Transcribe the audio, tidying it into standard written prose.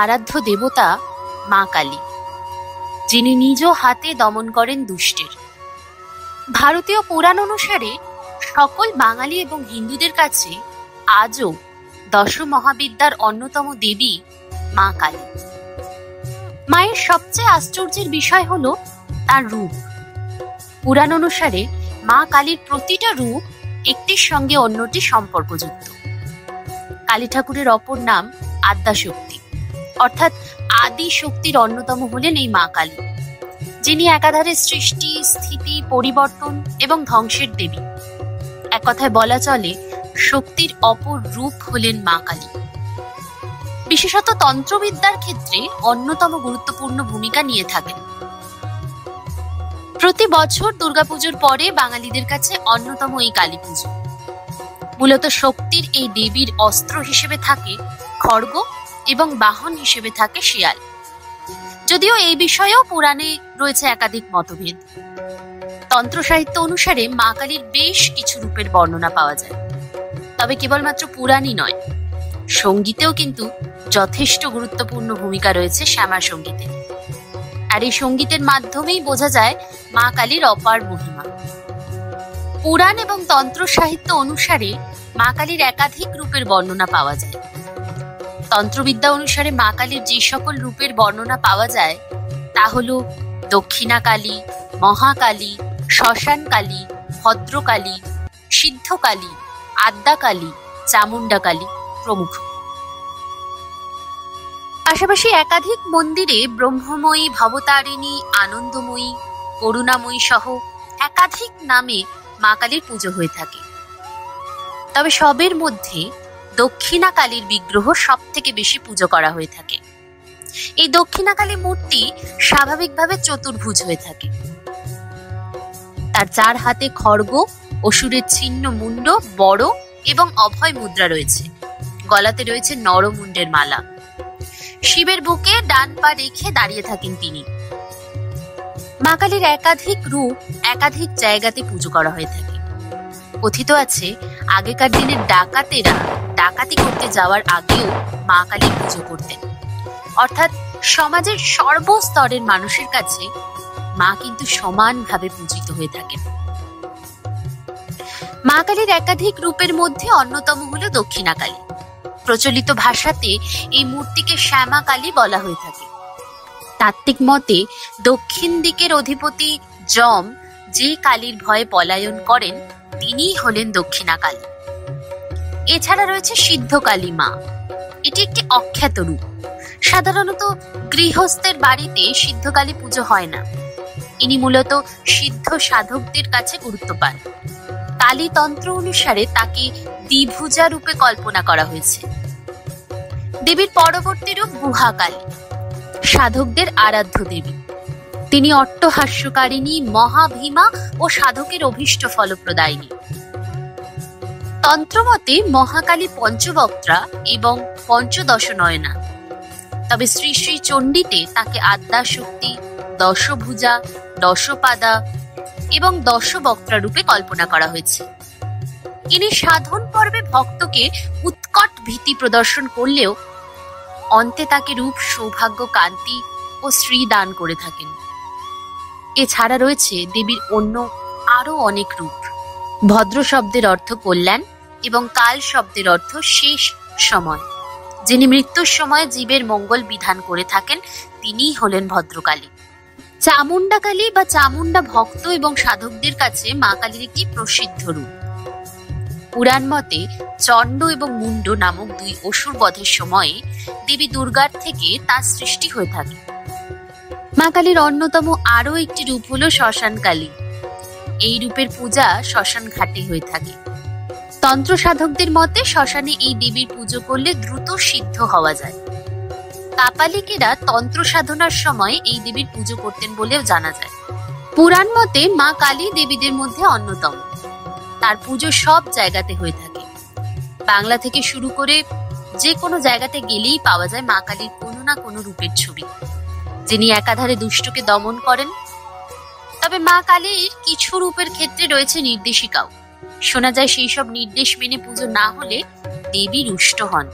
আরাধ্য দেবতা মা কালী, যিনি নিজ হাতে দমন করেন দুষ্টের। ভারতীয় পুরাণ অনুসারে সকল বাঙালি এবং হিন্দুদের কাছে আজও দশ মহাবিদ্যার অন্যতম দেবী মা কালী। মায়ের সবচেয়ে আশ্চর্যের বিষয় হলো তার রূপ। পুরাণ অনুসারে মা কালীর প্রতিটা রূপ একটির সঙ্গে অন্যটি সম্পর্কযুক্ত। কালী ঠাকুরের অপর নাম আদ্যাশক্তি, অর্থাৎ আদি শক্তির অন্যতম হলেন এই মা কালী, যিনি একাধারে সৃষ্টি, স্থিতি, পরিবর্তন এবং ধ্বংসের দেবী। এক কথায় বলা চলে শক্তির অপর রূপ হলেন মা কালী। বিশেষত তন্ত্রবিদ্যার ক্ষেত্রে অন্যতম গুরুত্বপূর্ণ ভূমিকা নিয়ে থাকেন। প্রতি বছর দুর্গাপুজোর পরে বাঙালিদের কাছে অন্যতম এই কালী পুজো। মূলত শক্তির এই দেবীর অস্ত্র হিসেবে থাকে খড়গ এবং বাহন হিসেবে থাকে শিয়াল। যদিও এই বিষয়েও পুরাণে রয়েছে একাধিক মতভেদ। তন্ত্র সাহিত্য অনুসারে মা কালীর বেশ কিছু রূপের বর্ণনা পাওয়া যায়। তবে কেবলমাত্র পুরাণই নয়, সঙ্গীতেও কিন্তু যথেষ্ট গুরুত্বপূর্ণ ভূমিকা রয়েছে শ্যামা সঙ্গীতে। আর এই সঙ্গীতের মাধ্যমেই বোঝা যায় মা কালীর অপার মহিমা। পুরাণ এবং তন্ত্র সাহিত্য অনুসারে মা কালীর একাধিক রূপের বর্ণনা পাওয়া যায়। তন্ত্রবিদ্যা অনুসারে মা কালীর যে সকল রূপের বর্ণনা পাওয়া যায় তা হল দক্ষিণা কালী, মহাকালী, শ্মশান কালী, ভদ্রকালী, সিদ্ধকালী, আদ্যাকালী, চামুণ্ডা কালী প্রমুখ। পাশাপাশি একাধিক মন্দিরে ব্রহ্মময়ী, ভবতারিণী, আনন্দময়ী, করুণাময়ী সহ একাধিক নামে মা কালীর পুজো হয়ে থাকে। তবে সবের মধ্যে দক্ষিণা কালীর বিগ্রহ সব থেকে বেশি পুজো করা হয়ে থাকে। এই দক্ষিণা কালী মূর্তি স্বাভাবিকভাবে চতুর্ভুজ হয়ে থাকে। তার চার হাতে খড়গ, অসুরের ছিন্ন মুন্ড, বড় এবং অভয় মুদ্রা রয়েছে। গলাতে রয়েছে নরমুণ্ডের মালা। শিবের বুকে ডান পা রেখে দাঁড়িয়ে থাকেন তিনি। মা কালীর একাধিক রূপ একাধিক জায়গাতে পুজো করা হয়ে থাকে। কথিত আছে আগেকার দিনের ডাকাতেরা ডাকাতি করতে যাওয়ার আগেও মা কালীর পুজো করতেন। অর্থাৎ সমাজের সর্বস্তরের মানুষের কাছে মা কিন্তু সমানভাবে পূজিত হয়ে থাকেন। মা কালীর একাধিক রূপের মধ্যে অন্যতম হলো দক্ষিণা কালী। প্রচলিত ভাষাতে এই মূর্তিকে শ্যামা কালী বলা হয়ে থাকে। তাত্ত্বিক মতে দক্ষিণ দিকের অধিপতি যম যে কালীর ভয়ে পলায়ন করেন তিনিই হলেন দক্ষিণা কালী। এছাড়া রয়েছে সিদ্ধকালী মা। এটি একটি অখ্যাত রূপ। সাধারণত গৃহস্থের বাড়িতে সিদ্ধকালী পুজো হয় না। ইনি মূলত সিদ্ধ সাধকদের কাছে গুরুত্ব পান। কালী তন্ত্র অনুসারে তাকে দ্বিভুজা রূপে কল্পনা করা হয়েছে। দেবীর পরবর্তী রূপ গুহাকালী, সাধকদের আরাধ্য দেবী। তিনি অট্টহাস্যকারিণী, মহাভীমা ও সাধকের অভীষ্ট ফলপ্রদায়িনী। তন্ত্রমতে মহাকালী পঞ্চবক্ত্রা এবং পঞ্চদশ নয়না। তবে শ্রী শ্রী চণ্ডীতে তাকে আদ্যাশক্তি, দশভুজা, দশপাদা এবং দশবক্ত্রা রূপে কল্পনা করা হয়েছে। ইনি সাধন পর্বে ভক্তকে উৎকট ভীতি প্রদর্শন করলেও অন্তে তাকে রূপ, সৌভাগ্য, কান্তি ও শ্রী দান করে থাকেন। এছাড়া রয়েছে দেবীর অন্য আরো অনেক রূপ। ভদ্র শব্দের অর্থ কল্যাণ এবং কাল শব্দের অর্থ শেষ সময়। যিনি মৃত্যুর সময় জীবের মঙ্গল বিধান করে থাকেন তিনিই হলেন ভদ্রকালী। চামুণ্ডা কালী বা চামুণ্ডা ভক্ত এবং সাধকদের কাছে মা কালীর একটি প্রসিদ্ধ রূপ। পুরাণ মতে চণ্ড এবং মুন্ড নামক দুই অসুর বধের সময়ে দেবী দুর্গার থেকে তার সৃষ্টি হয়ে থাকে। মা কালীর অন্যতম আরো একটি রূপ হলো শ্মশান কালী। এই রূপের পূজা শ্মশান ঘাটে হয়ে থাকে। তন্ত্র সাধকদের মতে শ্মশানে এই দেবীর পুজো করলে দ্রুত সিদ্ধ হওয়া যায়। কাপালিকেরা তন্ত্র সাধনার সময় এই দেবীর পুজো করতেন বলেও জানা যায়। পুরাণ মতে মা কালী দেবীদের মধ্যে অন্যতম। তার পুজো সব জায়গাতে হয়ে থাকে। বাংলা থেকে শুরু করে যে কোনো জায়গাতে গেলেই পাওয়া যায় মা কালীর কোনো না কোনো রূপের ছবি, যিনি একাধারে দুষ্টকে দমন করেন। তবে মা কালীর কিছু রূপের ক্ষেত্রে রয়েছে নির্দেশিকাও। শোনা যায় সেই সব নির্দেশ মেনে পুজো না হলে দেবী রুষ্ট হন।